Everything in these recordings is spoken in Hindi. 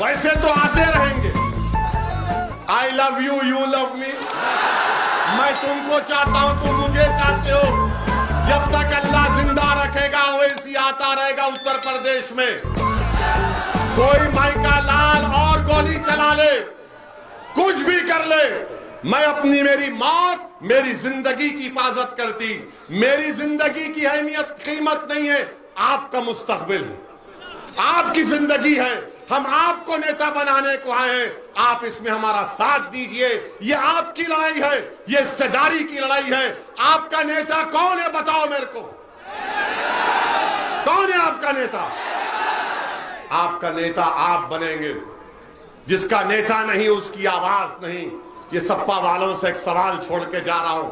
वैसे तो आते रहेंगे। I love you, you love me. मैं तुमको चाहता हूं, तुम मुझे चाहते हो। जब तक अल्लाह जिंदा रखेगा ओवैसी आता रहेगा उत्तर प्रदेश में। कोई माइका लाल और गोली चला ले, कुछ भी कर ले, मैं अपनी मेरी मौत मेरी जिंदगी की हिफाजत करती। मेरी जिंदगी की अहमियत कीमत नहीं है, आपका मुस्तकबिल है, आपकी जिंदगी है। हम आपको नेता बनाने को आए हैं, आप इसमें हमारा साथ दीजिए। ये आपकी लड़ाई है, ये हिस्सेदारी की लड़ाई है। आपका नेता कौन है बताओ मेरे को, कौन है आपका नेता? आपका नेता आप बनेंगे। जिसका नेता नहीं उसकी आवाज नहीं। ये सपा वालों से एक सवाल छोड़ के जा रहा हूं,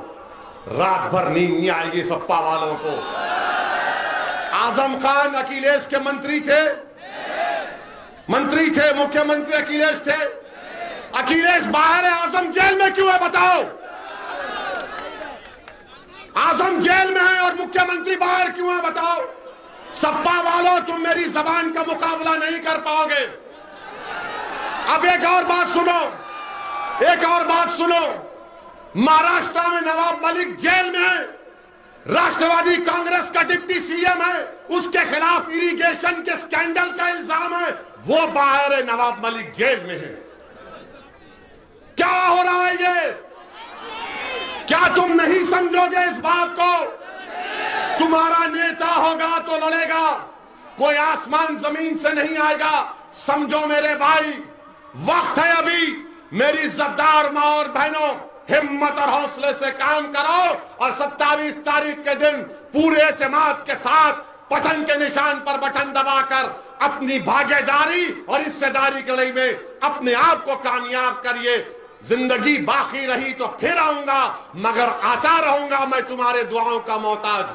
रात भर नींद नहीं आएगी सपा वालों को। आजम खान अखिलेश के मंत्री थे, मुख्यमंत्री अखिलेश थे। अखिलेश बाहर है, आजम जेल में क्यों है बताओ? आजम जेल में है और मुख्यमंत्री बाहर क्यों है बताओ? सपा वालों तुम मेरी जबान का मुकाबला नहीं कर पाओगे। अब एक और बात सुनो, एक और बात सुनो। महाराष्ट्र में नवाब मलिक जेल में है, राष्ट्रवादी कांग्रेस का डिप्टी सीएम है, उसके खिलाफ इरिगेशन के स्कैंडल का इल्जाम है, वो बाहर है, नवाब मलिक जेल में है। क्या हो रहा है ये? क्या तुम नहीं समझोगे इस बात को? तुम्हारा नेता होगा तो लड़ेगा, कोई आसमान जमीन से नहीं आएगा। समझो मेरे भाई, वक्त है अभी। मेरी इज्जतदार मां और बहनों, हिम्मत और हौसले से काम करो और 27 तारीख के दिन पूरे एतमाद के साथ पतन के निशान पर बटन दबाकर अपनी भागीदारी और हिस्सेदारी की लड़ाई में अपने आप को कामयाब करिए। जिंदगी बाकी रही तो फिर आऊंगा, मगर आता रहूंगा। मैं तुम्हारे दुआओं का मोहताज,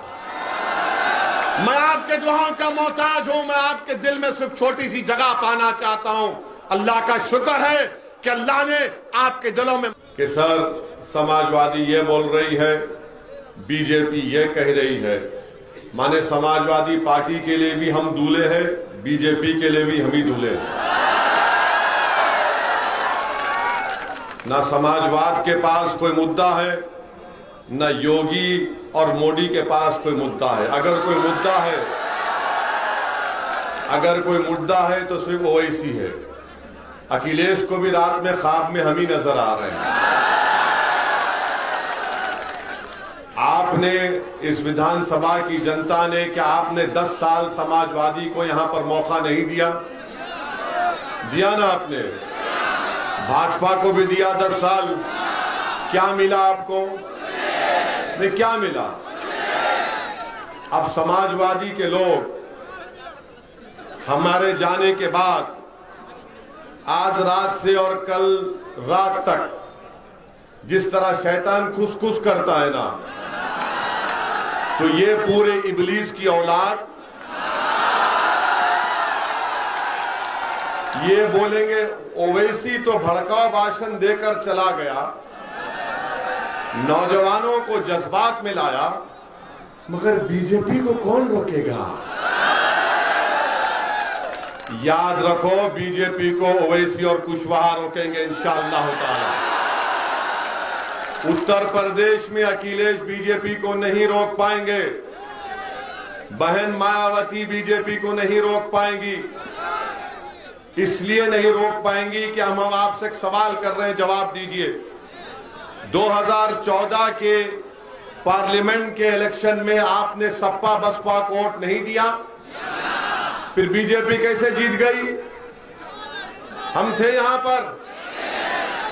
मैं आपके दुआओं का मोहताज हूं। मैं आपके दिल में सिर्फ छोटी सी जगह पाना चाहता हूं। अल्लाह का शुक्र है कि अल्लाह ने आपके दिलों में कि सर समाजवादी ये बोल रही है, बीजेपी ये कह रही है। माने समाजवादी पार्टी के लिए भी हम दूल्हे हैं, बीजेपी के लिए भी हम ही दूल्हे हैं। ना समाजवाद के पास कोई मुद्दा है, न योगी और मोदी के पास कोई मुद्दा है। अगर कोई मुद्दा है तो सिर्फ ओवैसी है। अखिलेश को भी रात में ख्वाब में हम ही नजर आ रहे हैं। आपने इस विधानसभा की जनता ने, क्या आपने 10 साल समाजवादी को यहां पर मौका नहीं दिया? दिया ना आपने? भाजपा को भी दिया 10 साल। क्या मिला आपको? नहीं, क्या मिला? अब समाजवादी के लोग हमारे जाने के बाद आज रात से और कल रात तक जिस तरह शैतान खुस करता है ना, तो ये पूरे इबलीस की औलाद ये बोलेंगे ओवैसी तो भड़काऊ भाषण देकर चला गया, नौजवानों को जज्बात में लाया, मगर बीजेपी को कौन रोकेगा? याद रखो, बीजेपी को ओवैसी और कुशवाहा रोकेंगे इंशाअल्लाह ताला। उत्तर प्रदेश में अखिलेश बीजेपी को नहीं रोक पाएंगे, बहन मायावती बीजेपी को नहीं रोक पाएंगी। इसलिए नहीं रोक पाएंगी कि हम आपसे एक सवाल कर रहे हैं, जवाब दीजिए। 2014 के पार्लियामेंट के इलेक्शन में आपने सपा बसपा को वोट नहीं दिया, फिर बीजेपी कैसे जीत गई? हम थे यहां पर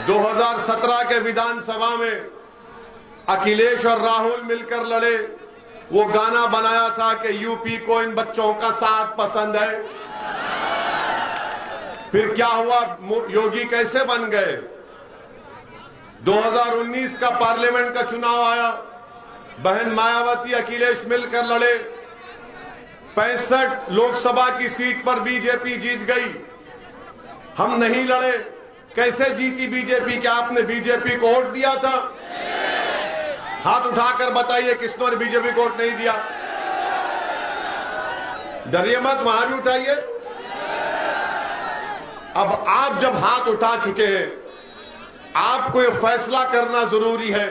2017 के विधानसभा में, अखिलेश और राहुल मिलकर लड़े। वो गाना बनाया था कि यूपी को इन बच्चों का साथ पसंद है। फिर क्या हुआ? योगी कैसे बन गए? 2019 का पार्लियामेंट का चुनाव आया, बहन मायावती अखिलेश मिलकर लड़े। 65 लोकसभा की सीट पर बीजेपी जीत गई, हम नहीं लड़े। कैसे जीती बीजेपी? क्या आपने बीजेपी को वोट दिया था? हाथ उठाकर बताइए किसने बीजेपी को वोट नहीं दिया। डरिए मत, वहां भी उठाइए। अब आप जब हाथ उठा चुके हैं, आपको यह फैसला करना जरूरी है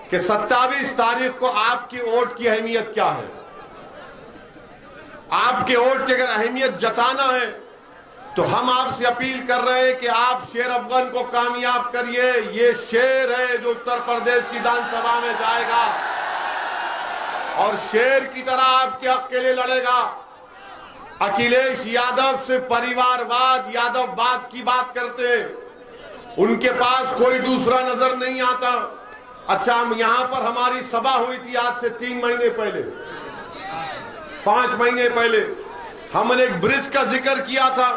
कि 27 तारीख को आपकी वोट की अहमियत क्या है। आपके वोट की अगर अहमियत जताना है तो हम आपसे अपील कर रहे हैं कि आप शेर अफगान को कामयाब करिए। ये शेर है जो उत्तर प्रदेश की विधानसभा में जाएगा और शेर की तरह आपके हक के लिए लड़ेगा। अखिलेश यादव से परिवारवाद, यादववाद की बात करते हैं, उनके पास कोई दूसरा नजर नहीं आता। अच्छा, हम यहां पर हमारी सभा हुई थी आज से 3 महीने पहले, 5 महीने पहले हमने एक ब्रिज का जिक्र किया था।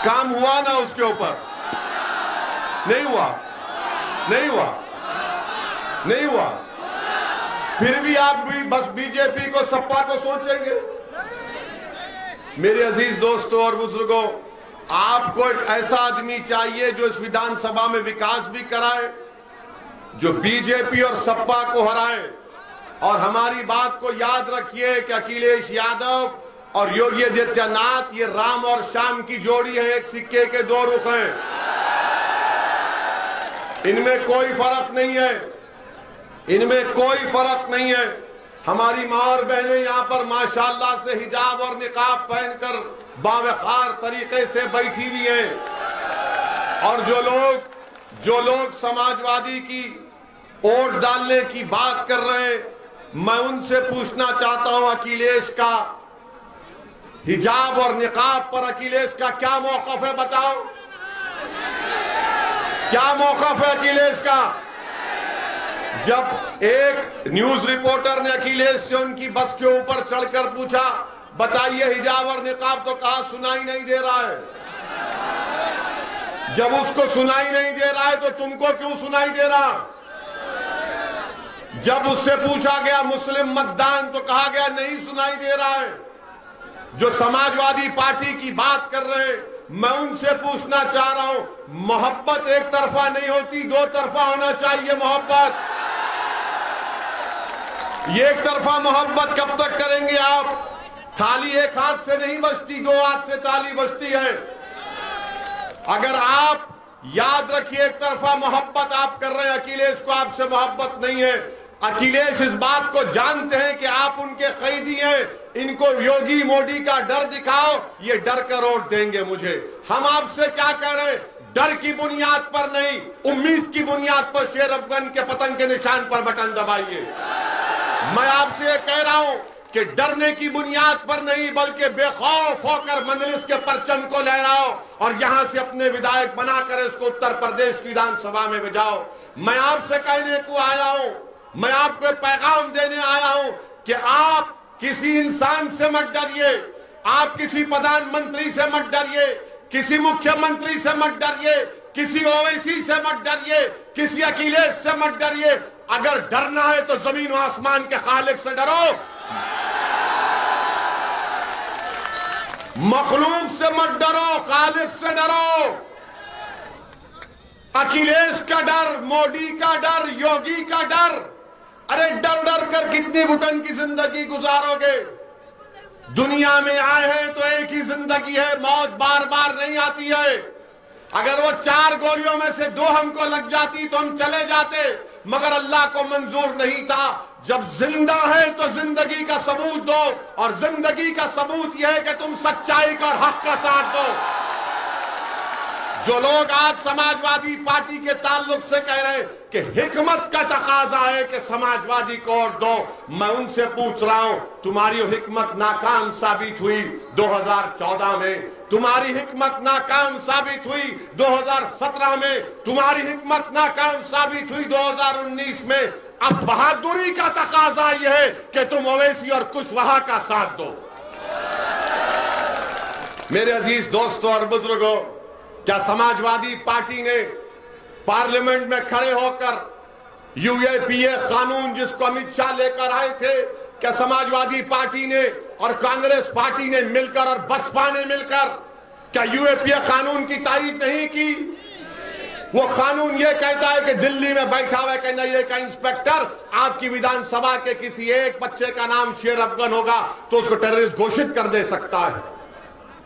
काम हुआ ना उसके ऊपर? नहीं हुआ, नहीं हुआ, नहीं हुआ। फिर भी आप भी बस बीजेपी को, सपा को सोचेंगे। मेरे अजीज दोस्तों और बुजुर्गों, आपको एक ऐसा आदमी चाहिए जो इस विधानसभा में विकास भी कराए, जो बीजेपी और सपा को हराए। और हमारी बात को याद रखिए कि अखिलेश यादव और योगी आदित्यनाथ ये राम और श्याम की जोड़ी है, एक सिक्के के 2 रुख हैं। इनमें कोई फर्क नहीं है, इनमें कोई फर्क नहीं है। हमारी मां और बहनें यहाँ पर माशाल्लाह से हिजाब और निकाब पहनकर बावकार तरीके से बैठी हुई हैं। और जो लोग समाजवादी की वोट डालने की बात कर रहे हैं, मैं उनसे पूछना चाहता हूं, अखिलेश का हिजाब और निकाब पर अखिलेश का क्या मौकफ है? बताओ, क्या मौकफ है अखिलेश का? जब एक न्यूज रिपोर्टर ने अखिलेश से उनकी बस के ऊपर चढ़कर पूछा, बताइए हिजाब और निकाब, तो कहा सुनाई नहीं दे रहा है। जब उसको सुनाई नहीं दे रहा है तो तुमको क्यों सुनाई दे रहा? जब उससे पूछा गया मुस्लिम मतदान तो कहा गया नहीं सुनाई दे रहा है। जो समाजवादी पार्टी की बात कर रहे हैं, मैं उनसे पूछना चाह रहा हूं, मोहब्बत एक तरफा नहीं होती, 2 तरफा होना चाहिए मोहब्बत। ये एक तरफा मोहब्बत कब तक करेंगे आप? थाली एक हाथ से नहीं बजती, 2 हाथ से ताली बजती है। अगर आप याद रखिए, एक तरफा मोहब्बत आप कर रहे हैं, अखिलेश को आपसे मोहब्बत नहीं है। अखिलेश इस बात को जानते हैं कि आप उनके कैदी हैं। इनको योगी मोदी का डर दिखाओ, ये डर कर वोट देंगे मुझे। हम आपसे क्या कह रहे हैं? डर की बुनियाद पर नहीं, उम्मीद की बुनियाद पर शेर अफगान के पतंग के निशान पर बटन दबाइए। मैं आपसे ये कह रहा हूं कि डरने की बुनियाद पर नहीं, बल्कि बेखौफ होकर मंजलिस के परचम को लहराओ और यहां से अपने विधायक बनाकर इसको उत्तर प्रदेश विधानसभा में भेजाओ। मैं आपसे कहने को आया हूं, मैं आपको पैगाम देने आया हूं कि आप किसी इंसान से मत डरिए, आप किसी प्रधानमंत्री से मत डरिए, किसी मुख्यमंत्री से मत डरिए, किसी ओवैसी से मत डरिए, किसी अखिलेश से मत डरिए। अगर डरना है तो जमीन और आसमान के खालिक से डरो, मखलूक से मत डरो, खालिक से डरो। अखिलेश का डर, मोदी का डर, योगी का डर, अरे डर डर कर कितनी घुटन की जिंदगी गुजारोगे? दुनिया में आए हैं तो एक ही जिंदगी है, मौत बार बार नहीं आती है। अगर वो 4 गोलियों में से 2 हमको लग जाती तो हम चले जाते, मगर अल्लाह को मंजूर नहीं था। जब जिंदा है तो जिंदगी का सबूत दो, और जिंदगी का सबूत यह है कि तुम सच्चाई का और हक का साथ दो। जो लोग आज समाजवादी पार्टी के ताल्लुक से कह रहे हैं कि हिकमत का तकाजा है कि समाजवादी को वोट दो, मैं उनसे पूछ रहा हूं, तुम्हारी हिकमत नाकाम साबित हुई 2014 में, तुम्हारी हिकमत नाकाम साबित हुई 2017 में, तुम्हारी हिकमत नाकाम साबित हुई 2019 में। अब बहादुरी का तकाजा यह है कि तुम ओवैसी और कुशवाहा का साथ दो। मेरे अजीज दोस्तों और बुजुर्गों, क्या समाजवादी पार्टी ने पार्लियामेंट में खड़े होकर यूएपीए कानून जिसको अमित शाह लेकर आए थे, क्या समाजवादी पार्टी ने और कांग्रेस पार्टी ने मिलकर और बसपा ने मिलकर क्या यूएपीए कानून की तारीफ नहीं की? वो कानून ये कहता है कि दिल्ली में बैठा हुआ एनआईए का इंस्पेक्टर आपकी विधानसभा के किसी एक बच्चे का नाम शेर अफगान होगा तो उसको टेररिस्ट घोषित कर दे सकता है।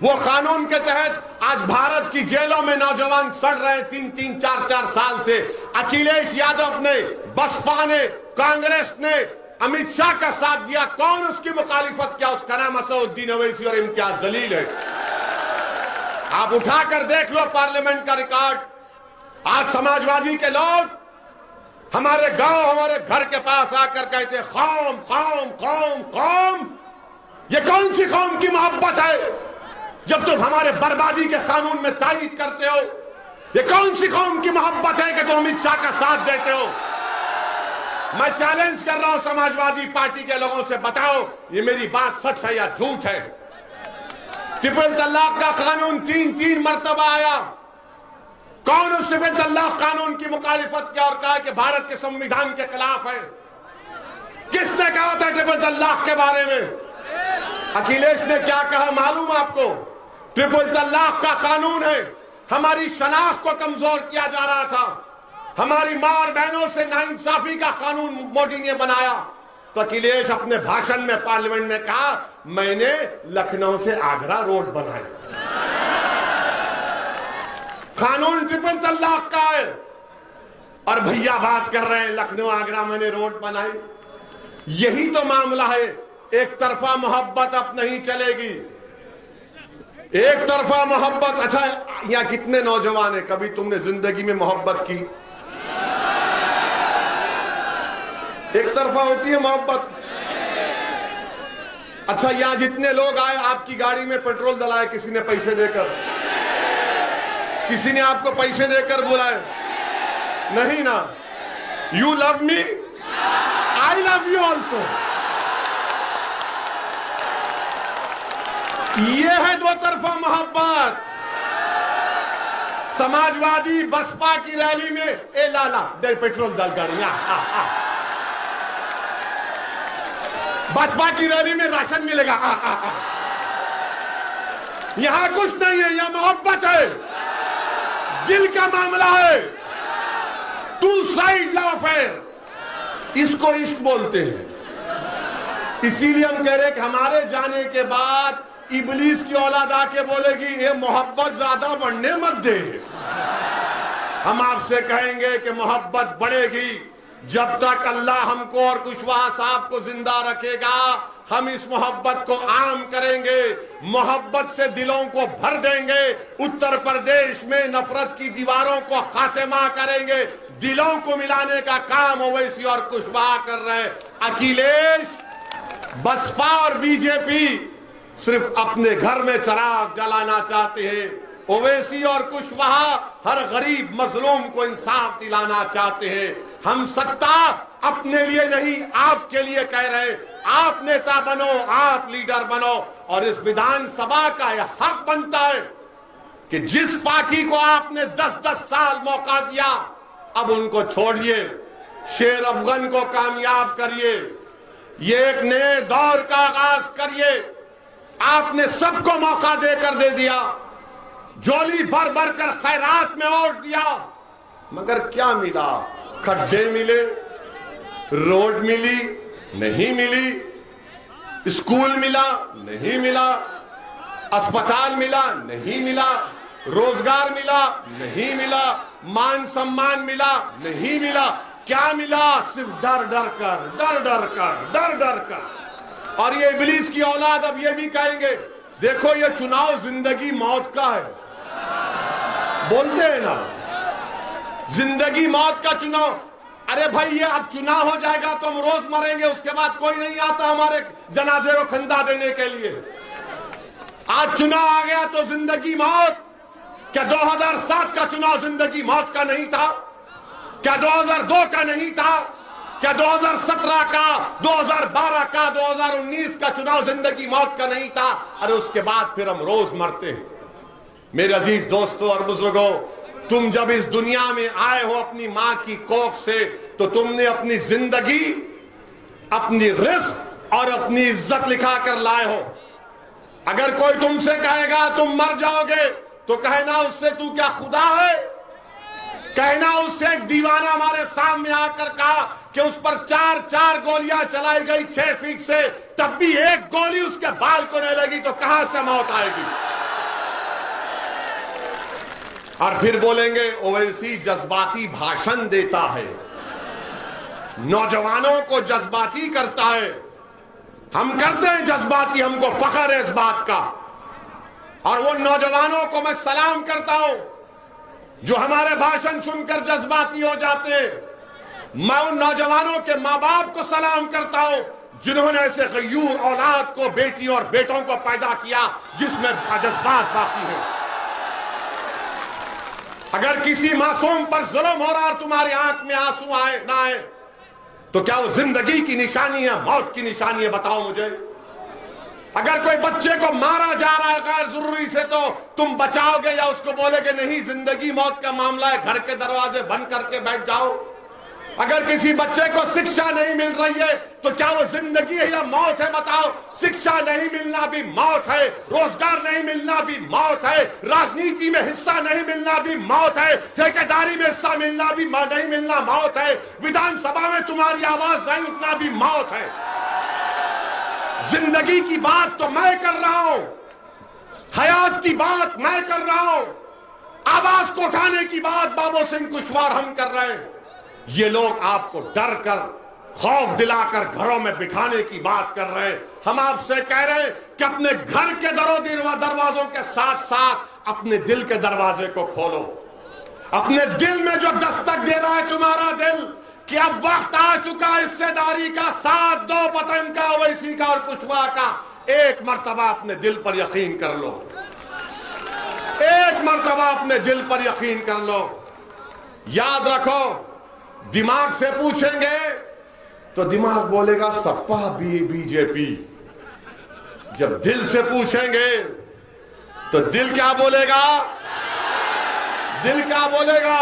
वो कानून के तहत आज भारत की जेलों में नौजवान सड़ रहे 3-3, 4-4 साल से। अखिलेश यादव ने, बसपा ने, कांग्रेस ने अमित शाह का साथ दिया, कौन उसकी मुखालिफत किया? उसका नाम असदुद्दीन ओवैसी और इम्तियाज जलील है। आप उठाकर देख लो पार्लियामेंट का रिकॉर्ड। आज समाजवादी के लोग हमारे गांव, हमारे घर के पास आकर कहते कौम कौम कौम कौम। ये कौन सी कौम की मोहब्बत है जब तुम हमारे बर्बादी के कानून में तायीद करते हो? ये कौन सी कौम की मोहब्बत है कि तुम अमित शाह का साथ देते हो? मैं चैलेंज कर रहा हूं समाजवादी पार्टी के लोगों से, बताओ ये मेरी बात सच है या झूठ है? ट्रिपल तलाक का कानून 3-3 मरतबा आया। कौन उस ट्रिपल तलाक कानून की मुखालिफत किया और कहा कि भारत के संविधान के खिलाफ है? किसने कहा था ट्रिपल तलाक के बारे में? अखिलेश ने क्या कहा मालूम आपको? ट्रिपल तलाक का कानून है, हमारी शनाख्त को कमजोर किया जा रहा था, हमारी मां और बहनों से नाइंसाफी का कानून मोदी ने बनाया। तो अखिलेश अपने भाषण में पार्लियामेंट में कहा मैंने लखनऊ से आगरा रोड बनाई। कानून ट्रिपल तलाक का है और भैया बात कर रहे हैं लखनऊ आगरा मैंने रोड बनाई। यही तो मामला है। एक तरफा मोहब्बत अब नहीं चलेगी, एक तरफा मोहब्बत। अच्छा, यहां कितने नौजवान है, कभी तुमने जिंदगी में मोहब्बत की? एक तरफा होती है मोहब्बत। अच्छा, यहां जितने लोग आए आपकी गाड़ी में पेट्रोल डलाए किसी ने पैसे देकर? किसी ने आपको पैसे देकर बुलाए? नहीं ना। You love me, I love you also. ये है दो तरफा मोहब्बत। समाजवादी बसपा की रैली में ए लाला दे पेट्रोल डाल गाड़ियां, बसपा की रैली में राशन मिलेगा। यहां कुछ नहीं है, यहां मोहब्बत है, दिल का मामला है। टू साइड लव अफेयर, इसको इश्क बोलते हैं। इसीलिए हम कह रहे हैं कि हमारे जाने के बाद इबलीस की औलाद आके बोलेगी ये मोहब्बत ज्यादा बढ़ने मत दे। हम आपसे कहेंगे कि मोहब्बत बढ़ेगी जब तक अल्लाह हमको और कुशवाहा साहब को जिंदा रखेगा। हम इस मोहब्बत को आम करेंगे, मोहब्बत से दिलों को भर देंगे। उत्तर प्रदेश में नफरत की दीवारों को खात्मा करेंगे। दिलों को मिलाने का काम ओवैसी और कुशवाहा कर रहे हैं। अखिलेश, बसपा और बीजेपी सिर्फ अपने घर में चिराग जलाना चाहते हैं। ओवैसी और कुशवाहा हर गरीब मजलूम को इंसाफ दिलाना चाहते हैं। हम सत्ता अपने लिए नहीं आपके लिए कह रहे हैं। आप नेता बनो, आप लीडर बनो और इस विधानसभा का यह हक बनता है कि जिस पार्टी को आपने 10-10 साल मौका दिया अब उनको छोड़िए, शेर अफगन को कामयाब करिए, ये एक नए दौर का आगाज करिए। आपने सबको मौका देकर दे दिया, झोली भर भर कर खैरात में वोट दिया, मगर क्या मिला? खड्डे मिले, रोड मिली नहीं मिली, स्कूल मिला नहीं मिला, अस्पताल मिला नहीं मिला, रोजगार मिला नहीं मिला, मान सम्मान मिला नहीं मिला। क्या मिला? सिर्फ डर डर कर, डर डर कर, डर डर कर। और ये इब्लीस की औलाद अब ये भी कहेंगे देखो ये चुनाव जिंदगी मौत का है। बोलते हैं ना जिंदगी मौत का चुनाव। अरे भाई ये अब चुनाव हो जाएगा तो हम रोज मरेंगे, उसके बाद कोई नहीं आता हमारे जनाजे को खंदा देने के लिए। आज चुनाव आ गया तो जिंदगी मौत। क्या 2007 का चुनाव जिंदगी मौत का नहीं था? क्या 2002 का नहीं था? क्या 2017 का, 2012 का, 2019 का चुनाव जिंदगी मौत का नहीं था? अरे उसके बाद फिर हम रोज मरते हैं। मेरे अजीज दोस्तों और बुजुर्गों, तुम जब इस दुनिया में आए हो अपनी मां की कोख से तो तुमने अपनी जिंदगी, अपनी रिस्क और अपनी इज्जत लिखा कर लाए हो। अगर कोई तुमसे कहेगा तुम मर जाओगे तो कहना उससे तू क्या खुदा है? कहना उससे एक दीवाना हमारे सामने आकर कहा कि उस पर 4-4 गोलियां चलाई गई 6 फीट से, तब भी एक गोली उसके बाल को नहीं लगी तो कहां से मौत आएगी? और फिर बोलेंगे ओवैसी जज्बाती भाषण देता है, नौजवानों को जज्बाती करता है। हम करते हैं जज्बाती, हमको फख्र है इस बात का। और वो नौजवानों को मैं सलाम करता हूं जो हमारे भाषण सुनकर जज्बाती हो जाते हैं। मैं उन नौजवानों के मां बाप को सलाम करता हूं जिन्होंने ऐसे गयूर औलाद को, बेटियों और बेटों को पैदा किया जिसमें जज्बात बाकी है। अगर किसी मासूम पर जुल्म हो रहा और तुम्हारी आंख में आंसू आए ना आए तो क्या वो जिंदगी की निशानी है, मौत की निशानी है? बताओ मुझे। अगर कोई बच्चे को मारा जा रहा है गैर जरूरी से तो तुम बचाओगे या उसको बोलोगे नहीं जिंदगी मौत का मामला है, घर के दरवाजे बंद करके बैठ जाओ? अगर किसी बच्चे को शिक्षा नहीं मिल रही है तो क्या वो जिंदगी है या मौत है? बताओ। शिक्षा नहीं मिलना भी मौत है, रोजगार नहीं मिलना भी मौत है, राजनीति में हिस्सा नहीं मिलना भी मौत है, ठेकेदारी में हिस्सा मिलना भी नहीं मिलना मौत है, विधानसभा में तुम्हारी आवाज नहीं उठना भी मौत है। जिंदगी की बात तो मैं कर रहा हूं, हयात की बात मैं कर रहा हूं, आवाज को उठाने की बात बाबू सिंह कुशवाहा हम कर रहे हैं। ये लोग आपको डर कर, खौफ दिलाकर घरों में बिठाने की बात कर रहे हैं। हम आपसे कह रहे हैं कि अपने घर के दरवाजों के साथ साथ अपने दिल के दरवाजे को खोलो। अपने दिल में जो दस्तक दे रहा है तुम्हारा दिल कि अब वक्त आ चुका हिस्सेदारी का, साथ दो वतन का, ओवैसी का और कुशवाहा का। एक मर्तबा अपने दिल पर यकीन कर लो, एक मर्तबा अपने दिल पर यकीन कर लो। याद रखो, दिमाग से पूछेंगे तो दिमाग बोलेगा सपा बीजेपी। जब दिल से पूछेंगे तो दिल क्या बोलेगा? दिल क्या बोलेगा?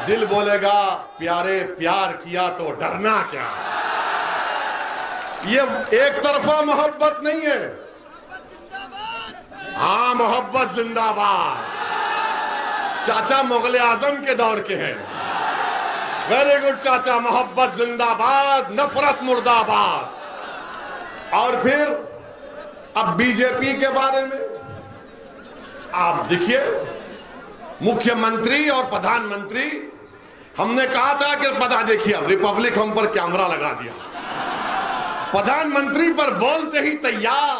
दिल बोलेगा प्यारे प्यार किया तो डरना क्या। ये एक तरफा मोहब्बत नहीं है। हाँ, मोहब्बत जिंदाबाद। चाचा मुगल आजम के दौर के हैं। वेरी गुड चाचा, मोहब्बत जिंदाबाद, नफरत मुर्दाबाद। और फिर अब बीजेपी के बारे में आप देखिए, मुख्यमंत्री और प्रधानमंत्री, हमने कहा था कि पता देखिए अब रिपब्लिक हम पर कैमरा लगा दिया, प्रधानमंत्री पर बोलते ही तैयार,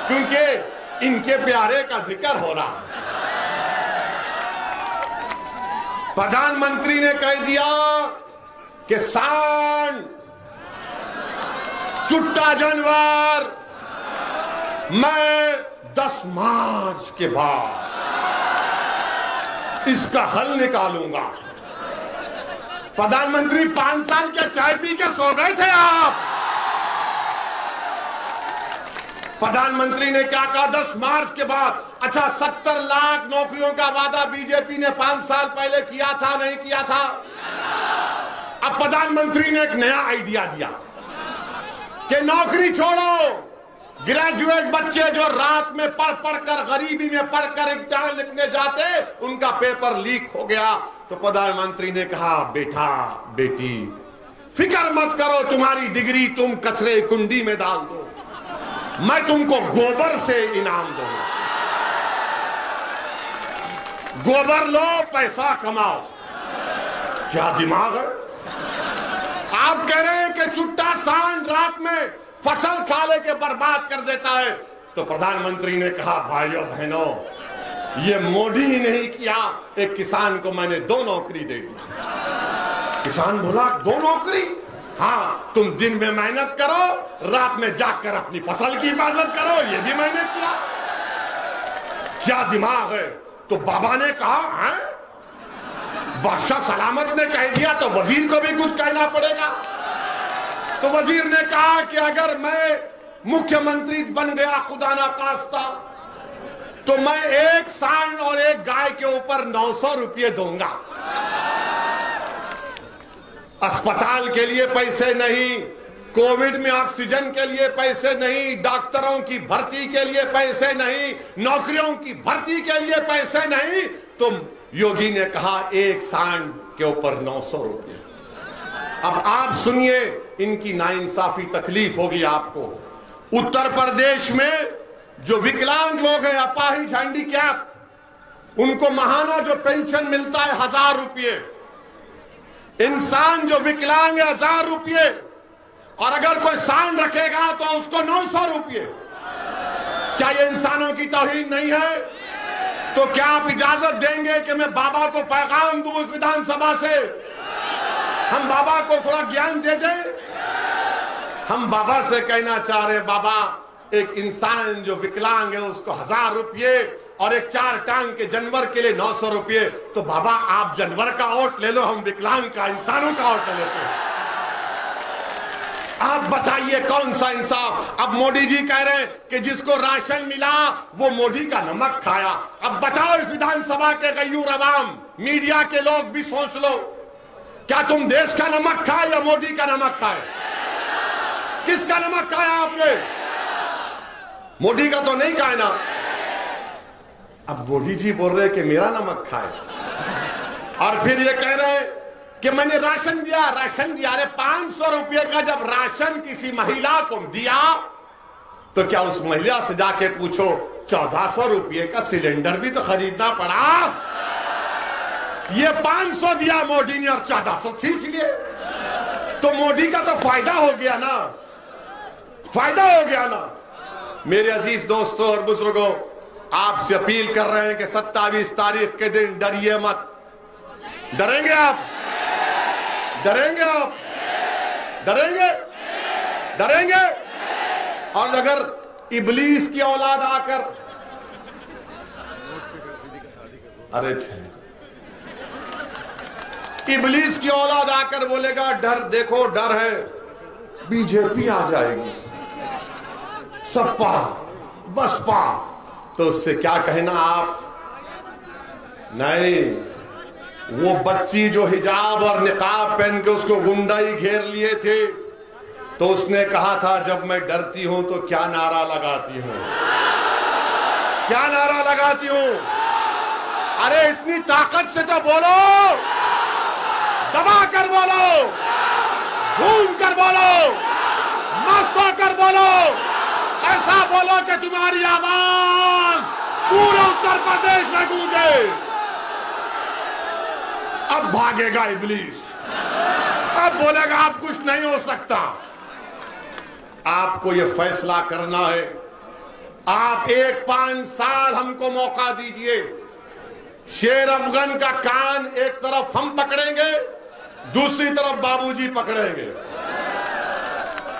क्योंकि इनके प्यारे का जिक्र हो रहा है। प्रधानमंत्री ने कह दिया कि सांड, चुट्टा जानवर मैं 10 मार्च के बाद इसका हल निकालूंगा। प्रधानमंत्री 5 साल के चाय पी के सो गए थे आप। प्रधानमंत्री ने क्या कहा 10 मार्च के बाद? अच्छा, 70 लाख नौकरियों का वादा बीजेपी ने 5 साल पहले किया था, नहीं किया था? अब प्रधानमंत्री ने एक नया आइडिया दिया कि नौकरी छोड़ो, ग्रेजुएट बच्चे जो रात में पढ़ कर, गरीबी में पढ़कर इम्तिहान लिखने जाते, उनका पेपर लीक हो गया। तो प्रधानमंत्री ने कहा बेटा बेटी फिक्र मत करो, तुम्हारी डिग्री तुम कचरे कुंडी में डाल दो, मैं तुमको गोबर से इनाम दूंगा। गोबर लो, पैसा कमाओ। क्या दिमाग है? आप कह रहे हैं कि चुट्टा सांड रात में फसल खा लेके बर्बाद कर देता है। तो प्रधानमंत्री ने कहा भाइयों बहनों, ये मोदी ही नहीं किया, एक किसान को मैंने 2 नौकरी दे दी। किसान बोला 2 नौकरी? हाँ, तुम दिन में मेहनत करो, रात में जाकर अपनी फसल की हिफाजत करो। ये भी मैंने किया। क्या दिमाग है? तो बाबा ने कहा है, बादशाह सलामत ने कह दिया तो वजीर को भी कुछ कहना पड़ेगा। तो वजीर ने कहा कि अगर मैं मुख्यमंत्री बन गया खुदा ना खास्ता तो मैं एक सांड और एक गाय के ऊपर 900 रुपये दूंगा। अस्पताल के लिए पैसे नहीं, कोविड में ऑक्सीजन के लिए पैसे नहीं, डॉक्टरों की भर्ती के लिए पैसे नहीं, नौकरियों की भर्ती के लिए पैसे नहीं। तो योगी ने कहा एक सांड के ऊपर 900 रुपये। अब आप सुनिए, इनकी नाइंसाफी तकलीफ होगी आपको। उत्तर प्रदेश में जो विकलांग लोग हैं, अपाहिज, हैंडीकैप, उनको महाना जो पेंशन मिलता है 1000 रुपये, इंसान जो विकलांग है 1000 रुपये, और अगर कोई सांड रखेगा तो उसको 900 रुपये। क्या ये इंसानों की तौहीन नहीं है? तो क्या आप इजाजत देंगे कि मैं बाबा को पैगाम दूं इस विधानसभा से, हम बाबा को थोड़ा ज्ञान दे दें? हम बाबा से कहना चाह रहे, बाबा एक इंसान जो विकलांग है उसको 1000 रुपये और एक 4 टांग के जानवर के लिए 900 रुपये। तो बाबा आप जानवर का वोट ले लो, हम विकलांग का, इंसानों का वोट ले लेते हैं। आप बताइए कौन सा इंसाफ? अब मोदी जी कह रहे हैं कि जिसको राशन मिला वो मोदी का नमक खाया। अब बताओ इस विधानसभा के गयूर अवाम, मीडिया के लोग भी सोच लो, क्या तुम देश का नमक खाए या मोदी का नमक खाए? किसका नमक खाया आपने? मोदी का तो नहीं खाया ना। अब मोदी जी बोल रहे कि मेरा नमक खाए, और फिर ये कह रहे कि मैंने राशन दिया। अरे 500 रुपये का जब राशन किसी महिला को दिया तो क्या उस महिला से जाके पूछो 1400 रुपये का सिलेंडर भी तो खरीदना पड़ा? ये 500 दिया मोदी ने और 1400 खींच लिए। तो मोदी का तो फायदा हो गया ना, फायदा हो गया ना। मेरे अजीज दोस्तों और बुजुर्गों, आपसे अपील कर रहे हैं कि 27 तारीख के दिन डरिए मत। डरेंगे आप? डरेंगे आप? डरेंगे? डरेंगे? और अगर इबलीस की औलाद आकर, अरे इबलीस की औलाद आकर बोलेगा डर, देखो डर है, बीजेपी आ जाएगी, सपा बसपा, तो उससे क्या कहना आप? नहीं, वो बच्ची जो हिजाब और निकाब पहन के उसको गुंडाई घेर लिए थे, तो उसने कहा था जब मैं डरती हूं तो क्या नारा लगाती हूं, क्या नारा लगाती हूं? अरे इतनी ताकत से तो बोलो, दबा कर बोलो, झूम कर बोलो, मस्त होकर बोलो, ऐसा बोलो कि तुम्हारी आवाज पूरे उत्तर प्रदेश में गूंजे। अब भागेगा इब्लीस, अब बोलेगा आप कुछ नहीं हो सकता। आपको यह फैसला करना है। आप 1-5 साल हमको मौका दीजिए। शेर अफगन का कान एक तरफ हम पकड़ेंगे, दूसरी तरफ बाबूजी पकड़ेंगे।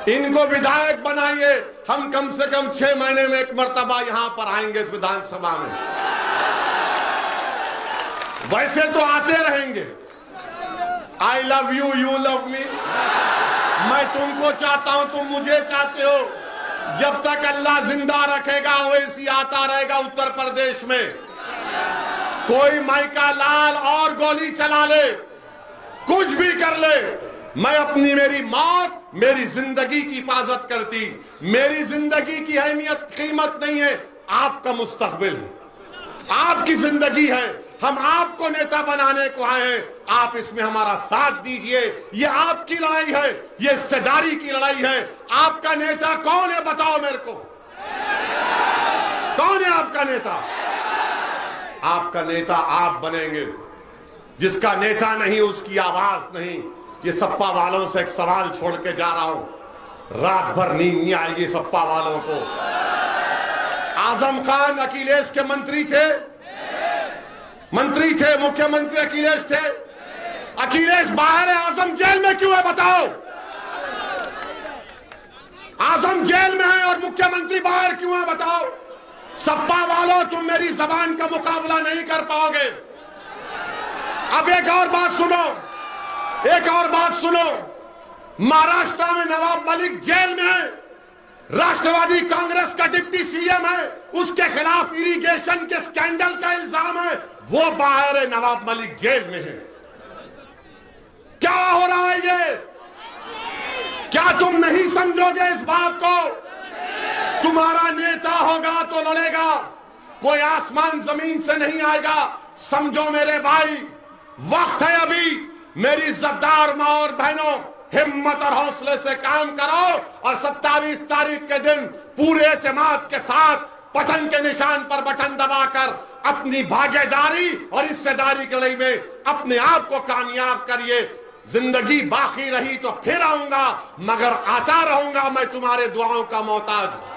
इनको विधायक बनाइए, हम कम से कम 6 महीने में एक मर्तबा यहां पर आएंगे इस विधानसभा में। वैसे तो आते रहेंगे। I love you, you love me. मैं तुमको चाहता हूं, तुम मुझे चाहते हो। जब तक अल्लाह जिंदा रखेगा वैसी आता रहेगा उत्तर प्रदेश में। कोई माइका लाल और गोली चला ले, कुछ भी कर ले, मैं अपनी मेरी मौत मेरी जिंदगी की हिफाजत करती। मेरी जिंदगी की अहमियत कीमत नहीं है, आपका मुस्तकबिल है, आपकी जिंदगी है। हम आपको नेता बनाने को आए हैं, आप इसमें हमारा साथ दीजिए। ये आपकी लड़ाई है, ये हिस्सेदारी की लड़ाई है। आपका नेता कौन है बताओ मेरे को, कौन है आपका नेता? आपका नेता आप बनेंगे। जिसका नेता नहीं उसकी आवाज नहीं। ये सपा वालों से एक सवाल छोड़ के जा रहा हूं, रात भर नींद नहीं आएगी सपा वालों को। आजम खान अखिलेश के मंत्री थे, मुख्यमंत्री अखिलेश थे। अखिलेश बाहर है, आजम जेल में क्यों है बताओ? आजम जेल में है और मुख्यमंत्री बाहर क्यों है बताओ? सपा वालों तुम मेरी जबान का मुकाबला नहीं कर पाओगे। अब एक और बात सुनो, एक और बात सुनो। महाराष्ट्र में नवाब मलिक जेल में है, राष्ट्रवादी कांग्रेस का डिप्टी सीएम है, उसके खिलाफ इरिगेशन के स्कैंडल का इल्जाम है, वो बाहर है, नवाब मलिक जेल में है। क्या हो रहा है ये? क्या तुम नहीं समझोगे इस बात को? तुम्हारा नेता होगा तो लड़ेगा, कोई आसमान जमीन से नहीं आएगा। समझो मेरे भाई, वक्त है अभी। मेरी इज्जतदार मां और बहनों, हिम्मत और हौसले से काम करो और 27 तारीख के दिन पूरे एतमाद के साथ बटन के निशान पर बटन दबाकर अपनी भागीदारी और हिस्सेदारी के लिए में अपने आप को कामयाब करिए। जिंदगी बाकी रही तो फिर आऊंगा, मगर आता रहूंगा। मैं तुम्हारे दुआओं का मोहताज हूं,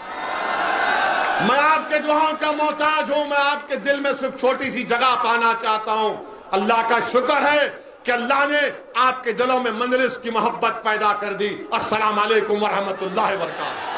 मैं आपके दुआओं का मोहताज हूं। मैं आपके दिल में सिर्फ छोटी सी जगह पाना चाहता हूं। अल्लाह का शुक्र है कि अल्लाह ने आपके दिलों में मंजलिस की मोहब्बत पैदा कर दी। अस्सलाम वालेकुम व रहमतुल्लाहि व बरकातहू।